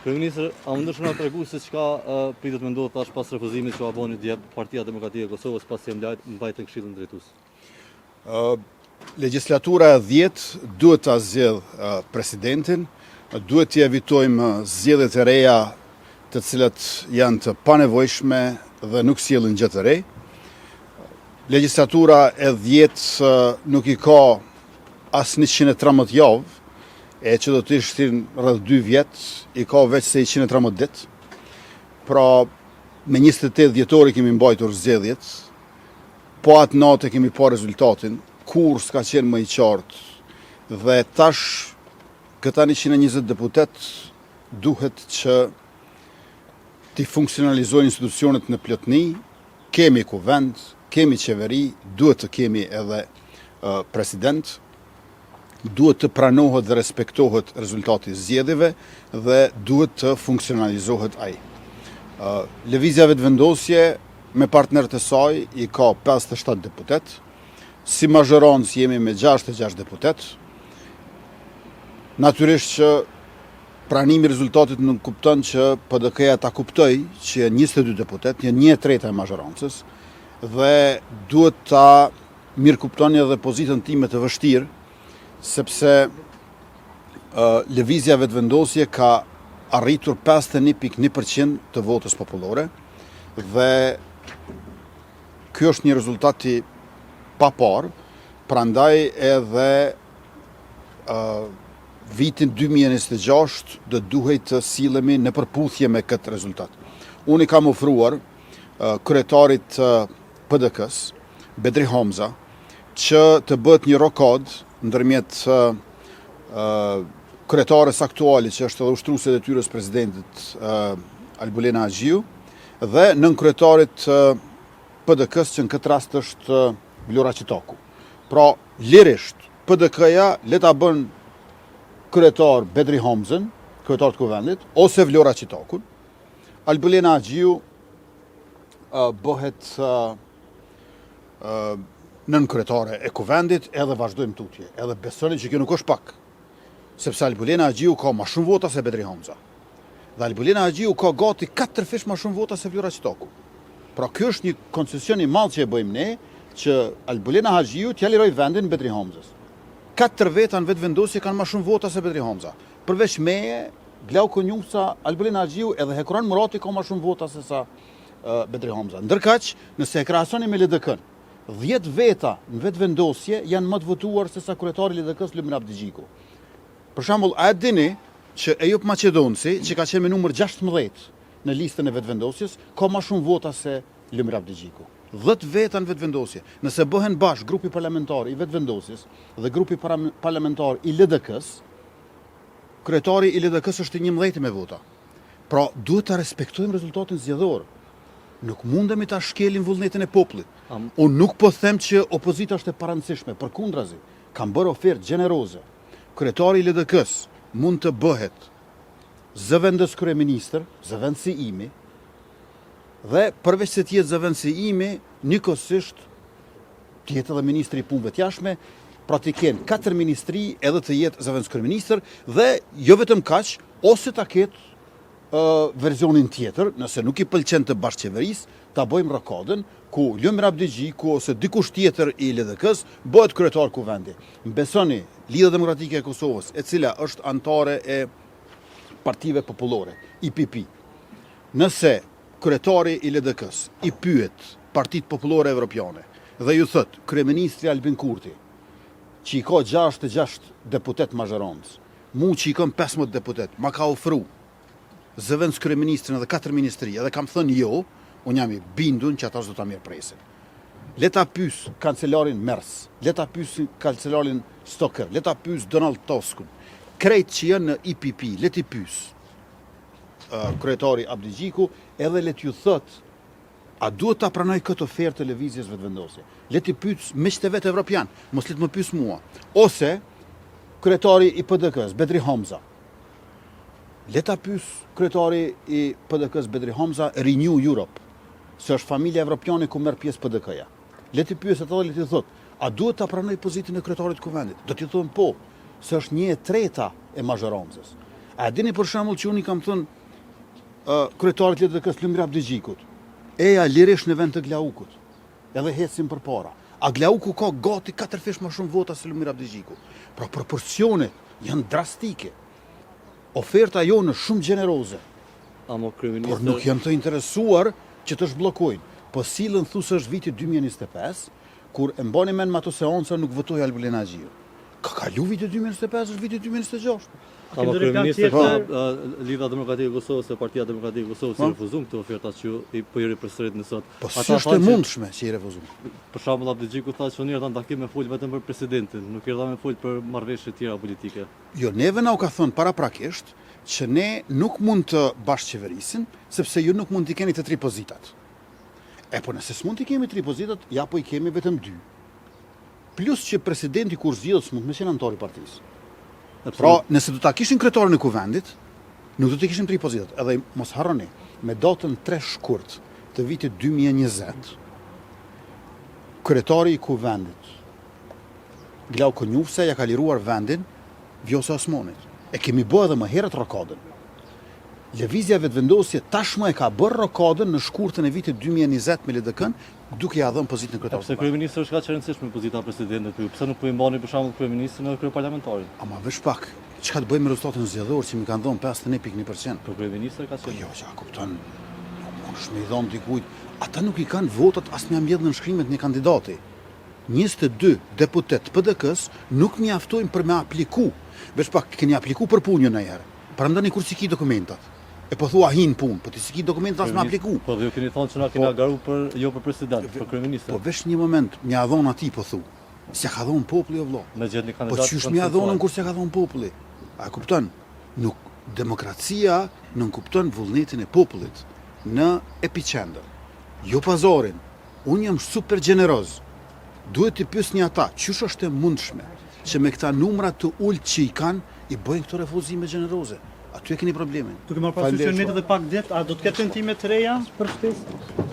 Kryeministër, a mundësh na tregu se çka pritet me ndodh tash pas refuzimit që boni dje Partia Demokratike e Kosovës pasi mbajtë në Këshillin Drejtues? Legjislatura e 10 duhet ta zgjedh presidentin, duhet të evitojmë zgjedhjet e reja të cilat janë të panevojshme dhe nuk sjellin gjë të re. Legjislatura e 10 nuk i ka as 113 javë, e që do të ishtin rreth 2 vjet, i ka veç se 113 ditë. Pra, me 28 dhjetori kemi mbajtur zgjedhjet, po atë natë kemi pa rezultatin, kur s'ka qenë më i qartë, dhe tash këta 120 deputet duhet që t'i funksionalizojnë institucionet në plotni, kemi kuvend, kemi qeveri, duhet të kemi edhe president, duhet të pranohet dhe respektohet rezultati i zgjedhjeve dhe duhet të funksionalizohet ai. Lëvizja vetëvendosje me partnerët e saj i ka 57 deputet, si mazhorancë jemi me 66 deputet. Natyrisht që pranimi i rezultatit nuk kupton që PDK-ja ta kuptoj që janë 22 deputet, janë 1/3 e mazhorancës dhe duhet ta mirëkuptoni edhe pozitën time të vështirë, sepse lëvizja vetëvendosje ka arritur 51.1% të votës popullore dhe ky është një rezultat i papar, prandaj edhe vitin 2026 do duhej të sillemi në përputhje me këtë rezultat. Unë i kam ofruar kryetarit të PDK-s, Bedri Hamza, që të bëhet një rokad ndërmjet kryetares aktuale që është edhe ushtruese e detyrës presidentit Albulena Haxhiu dhe nën kryetarit PDK-s që në këtë rast është Vlora Qitaku. Pra, lirisht PDK-ja le ta bën kryetar Bedri Hamzën, kryetar të kuvendit, ose Vlora Qitakun. Albulena Haxhiu bëhet nën kryetare e kuvendit, edhe vazhdojmë tutje, edhe besoni që kjo nuk është pak, sepse Albulena Haxhiu ka më shumë vota se Bedri Hamza. Dhe Albulena Haxhiu ka gati 4 fish më shumë vota se Vlora Qitaku. Pra ky është një koncesion i madh që e bëjmë ne, që Albulena Haxhiu t'ja liroj vendin Bedri Hamzës. 4 veta në vetëvendosje kanë më shumë vota se Bedri Hamza. Përveç meje, Glauko Njumsa, Albulena Haxhiu edhe Hekran Murati ka më shumë vota se sa Bedri Hamza. Ndërkaq, nëse e krahasoni me LDK-n, 10 veta në vetëvendosje janë më të votuar se sa kryetari i LDK-s Lumir Abdigjiku. Për shembull, a e dini që Ejup Maqedonci, që ka qenë me numër 16 në listën e vetëvendosjes, ka më shumë vota se Lumir Abdigjiku. 10 veta në vetëvendosje. Nëse bëhen bashkë grupi parlamentar i vetëvendosjes dhe grupi parlamentar i LDK-s, kryetari i LDK-s është 11 me vota. Pra, duhet ta respektojmë rezultatin zgjedhor. Nuk mundemi ta shkelim vullnetin e popullit. Unë nuk po them që opozita është e parancishme, përkundrazi, kam bërë ofertë gjeneroze. Kryetari i LDK-s mund të bëhet zëvendës kryeministër, zëvendës si imi, dhe përveç se të jetë zëvendës si imi, njëkohësisht të jetë edhe ministri i punëve të jashtme, pra të kenë 4 ministri edhe të jetë zëvendës kryeministër dhe jo vetëm kaq, ose ta ketë versionin tjetër, nëse nuk i pëlqen të bashkëqeverisë, ta bëjmë rokadën ku Lumir Abdigjiku ose dikush tjetër i LDK-s bëhet kryetar kuvendi. Besoni, Lidhja Demokratike e Kosovës, e cila është antare e partive popullore, IPP, nëse kryetari i LDK-s i pyet Partitë Popullore Evropiane dhe ju thot kryeministri Albin Kurti, që i ka 66 deputet mazhorancë, mu që i kam 15 deputet, ma ka ofru zëvendës kryeministrin edhe 4 ministri, edhe kam thënë jo, unë jam i bindun që ata do ta mirëpresin. Le ta pyes kancelarin Merz, le ta pyes kancelarin Stoker, le ta pyes Donald Tuskun, krejt që janë në IPP, le t'i pyes kryetari Abdigjiku, edhe le t'ju thot, a duhet ta pranoj këtë ofertë të lëvizjes vetëvendosje? Le t'i pyes miqtë vetë evropian, mos le të më pyes mua. Ose kryetari i PDK-s, Bedri Hamza, le ta pyes kryetari i PDK-s Bedri Hamza Renew Europe, se është familja evropiane ku merr pjesë PDK-ja. Le t'i pyes atë dhe le t'i thot, a duhet ta pranoj pozitën e kryetarit të kuvendit? Do t'i thonë po, se është 1/3 e mazhorancës. A dini për shembull që unë i kam thënë kryetarit LDK-s Lumir Abdigjikut, eja lirisht në vend të Glaukut, edhe hecim përpara. A Glauku ka gati 4 fish më shumë vota se Lumir Abdigjiku. Pra proporcionet janë drastike. Oferta jonë është shumë gjeneroze, Amo por kryeministër, nuk janë të interesuar që të zhbllokojnë. Po sillen thosë është viti 2025, kur e mbani mend me ato seanca nuk votoi Albulin Agjiu. Ka kalu viti 2025, është viti 2026. Amo ndonjë plan kryeministër, tjetër? Lidha Demokratike e Kosovës e Partia Demokratike e Kosovës i refuzon këtë ofertë që po i ripërsërit në sot. Po Ata si është e thanë që- mundshme që i refuzon? Për shembull Abdigjiku tha që unë erdha në takim me fol vetëm për presidentin, nuk erdha me fol për marrëveshje të tjera politike. Jo, neve na u ka thënë paraprakisht që ne nuk mund të bashkëqeverisim, sepse ju nuk mund t'i keni të 3 pozitat. E po nëse s'mund t'i kemi 3 pozitat, ja po i kemi vetëm 2. Plus që presidenti kur zgjedhet s'mund me qenë antar i partisë. Pra, nëse do ta kishin kryetarin e kuvendit, nuk do t'i kishim 3 pozitat. Edhe mos harroni, me datën 3 shkurt të vitit 2020, kryetari i kuvendit, Glauku Njufse ja ka liruar vendin Vjosa Osmanit. E kemi bë edhe më herët rokadën. Lëvizja vetëvendosje tashmë e ka bërë rokadën në shkurtën e vitit 2020 me LDK-n, duke ja dhënë pozitën e Pse kryetarit. kryeministri është kaq e rëndësishme pozita e presidentit, pse nuk po i mbani për shembull kryeministrin edhe kryeparlamentarin? Ama veç pak, çka të bëjmë me rezultatin zgjedhor që mi kanë dhënë 51%. Për kryeministër ka Po qenë. jo, që a kupton, nuk mund shme i dhonë dikujt. Ata nuk i kanë votat as me mbjedhë në shkrimet një kandidati. 22 deputet PDK-s nuk mjaftojnë për me apliku. Veç pak, keni apliku për punjën në herë. Prandani kur si ki dokumentat. E po thua hin punë, po ti si ki dokumentat as me apliku. Po dhe ju keni thonë që na keni agaru për jo për president, për kryeministër. Po veç një moment, mja dhonë ati po thu. Se ka dhonë populli o vlo. Me gjetë një Po kandidat. qysh mja dhonën kur se ka dhonë populli? A kupton? Nuk, demokracia nuk kupton vullnetin e popullit në epicentër. Jo pazarin. Unë jam super gjeneroz. Duhet të pyesni ata, qysh është e mundshme që me këta numra të ulët që i kanë, i bëjnë këto refuzime gjeneroze. Aty e keni problemin. Duke marrë parasysh që ne edhe pak det, a do të ketë tentime të reja për shtesë?